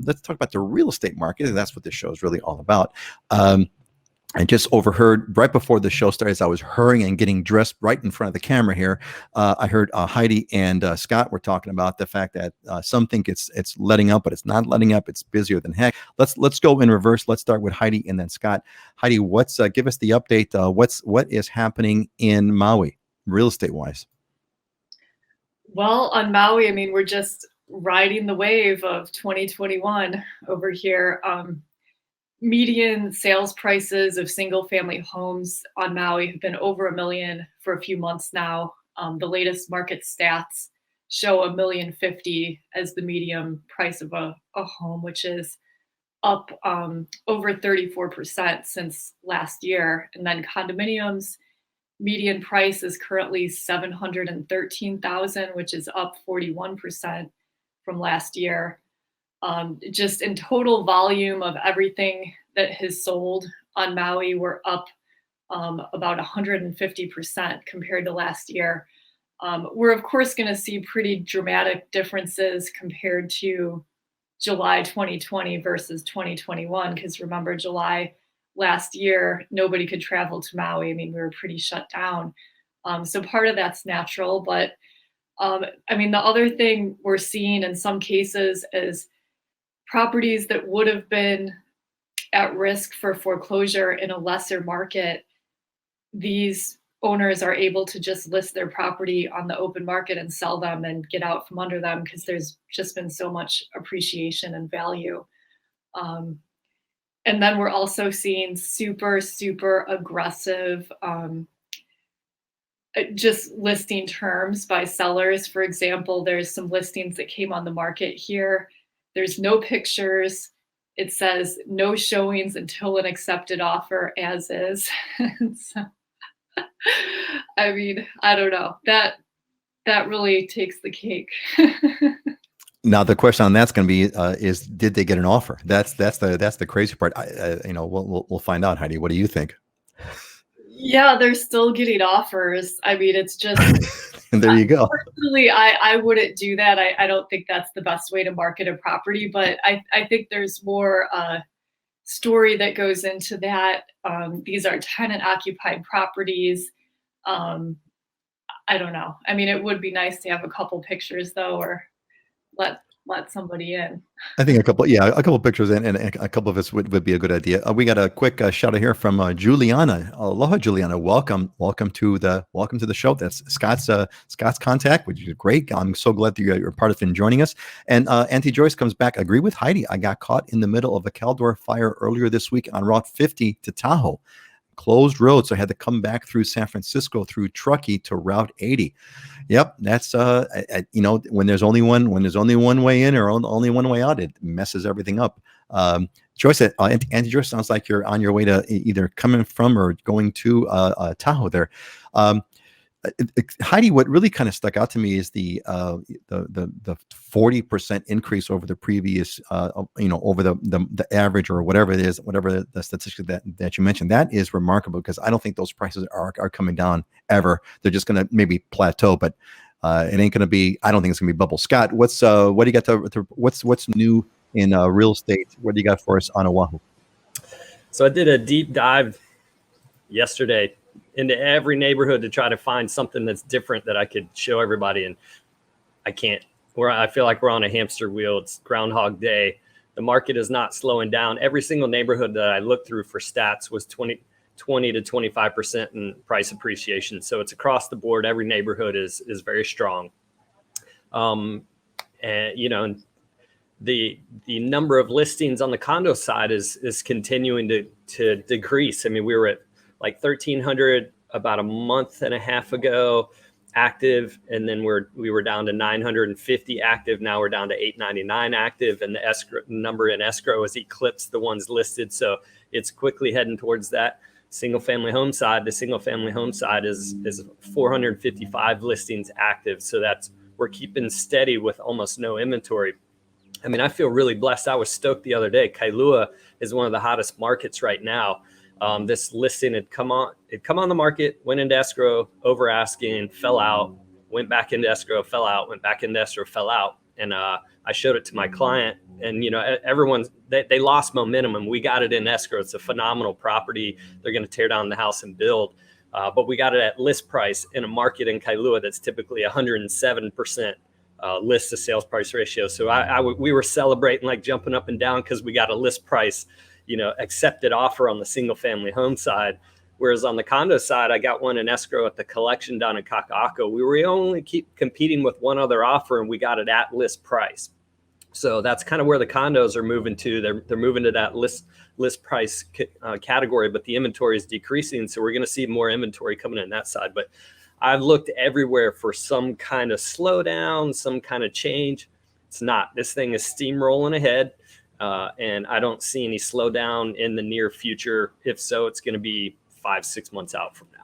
let's talk about the real estate market, and that's what this show is really all about. I just overheard right before the show started, as I was hurrying and getting dressed right in front of the camera here. I heard Heidi and Scott were talking about the fact that some think it's letting up, but it's not letting up. It's busier than heck. Let's go in reverse. Let's start with Heidi and then Scott. Heidi, give us the update? What is happening in Maui, real estate wise? Well, on Maui, I mean, we're just riding the wave of 2021 over here. Median sales prices of single family homes on Maui have been over $1 million for a few months now. The latest market stats show $1,050,000 as the median price of a home, which is up over 34% since last year. And then condominiums, median price is currently $713,000, which is up 41% from last year. Just in total volume of everything that has sold on Maui, we're up about 150% compared to last year. We're of course going to see pretty dramatic differences compared to July 2020 versus 2021, because remember, July last year, nobody could travel to Maui. I mean, we were pretty shut down. So part of that's natural, but I mean, the other thing we're seeing in some cases is properties that would have been at risk for foreclosure in a lesser market, these owners are able to just list their property on the open market and sell them and get out from under them because there's just been so much appreciation and value. And then we're also seeing super aggressive just listing terms by sellers. For example, there's some listings that came on the market here. There's no pictures. It says no showings until an accepted offer as is. So, I mean, I don't know. That really takes the cake. Now the question on that's going to be is did they get an offer? That's the crazy part. We'll find out. Heidi, what do you think? Yeah, they're still getting offers. I mean, it's just there you go. Personally, I wouldn't do that. I don't think that's the best way to market a property, but I think there's more story that goes into that. These are tenant occupied properties. I don't know. I mean, it would be nice to have a couple pictures though, or let somebody in. I think a couple pictures and a couple of us would be a good idea. We got a quick shout out here from Juliana. Aloha, Juliana. Welcome to the show. That's Scott's contact, which is great. I'm so glad that you're part of it and joining us. And Auntie Joyce comes back. Agree with Heidi. I got caught in the middle of a Caldor fire earlier this week on Route 50 to Tahoe. Closed road, so I had to come back through San Francisco through Truckee to Route 80. Yep, that's when there's only one way in or only one way out, it messes everything up. Joyce, Auntie Joyce, sounds like you're on your way to either coming from or going to Tahoe there. Heidi, what really kind of stuck out to me is the 40% increase over the previous, over the average or whatever it is, whatever the statistic that you mentioned. That is remarkable because I don't think those prices are coming down ever. They're just going to maybe plateau, but it ain't going to be. I don't think it's going to be bubble. Scott, what do you got what's new in real estate? What do you got for us on Oahu? So I did a deep dive yesterday into every neighborhood to try to find something that's different that I could show everybody. And I can't. I feel like we're on a hamster wheel. It's Groundhog Day. The market is not slowing down. Every single neighborhood that I looked through for stats was 20 to 25% in price appreciation. So it's across the board. Every neighborhood is very strong. And the number of listings on the condo side is continuing to decrease. I mean, we were at like 1,300 about a month and a half ago active, and then we were down to 950 active. Now we're down to 899 active, and the number in escrow has eclipsed the ones listed. So it's quickly heading towards that single family home side. The single family home side is 455 listings active. So we're keeping steady with almost no inventory. I mean, I feel really blessed. I was stoked the other day. Kailua is one of the hottest markets right now. This listing had come on the market, went into escrow, over asking, fell out, went back into escrow, fell out, went back into escrow, fell out. And I showed it to my client, and everyone, they lost momentum, and we got it in escrow. It's a phenomenal property. They're going to tear down the house and build, but we got it at list price in a market in Kailua that's typically 107% list to sales price ratio. So we were celebrating, like jumping up and down, because we got a list price, accepted offer on the single family home side. Whereas on the condo side, I got one in escrow at the collection down in Kaka'ako. We were only keep competing with one other offer, and we got it at list price. So that's kind of where the condos are moving to. They're moving to that list price category, but the inventory is decreasing. So we're going to see more inventory coming in that side. But I've looked everywhere for some kind of slowdown, some kind of change. It's not. This thing is steamrolling ahead, and I don't see any slowdown in the near future. If so, it's going to be 5-6 months out from now.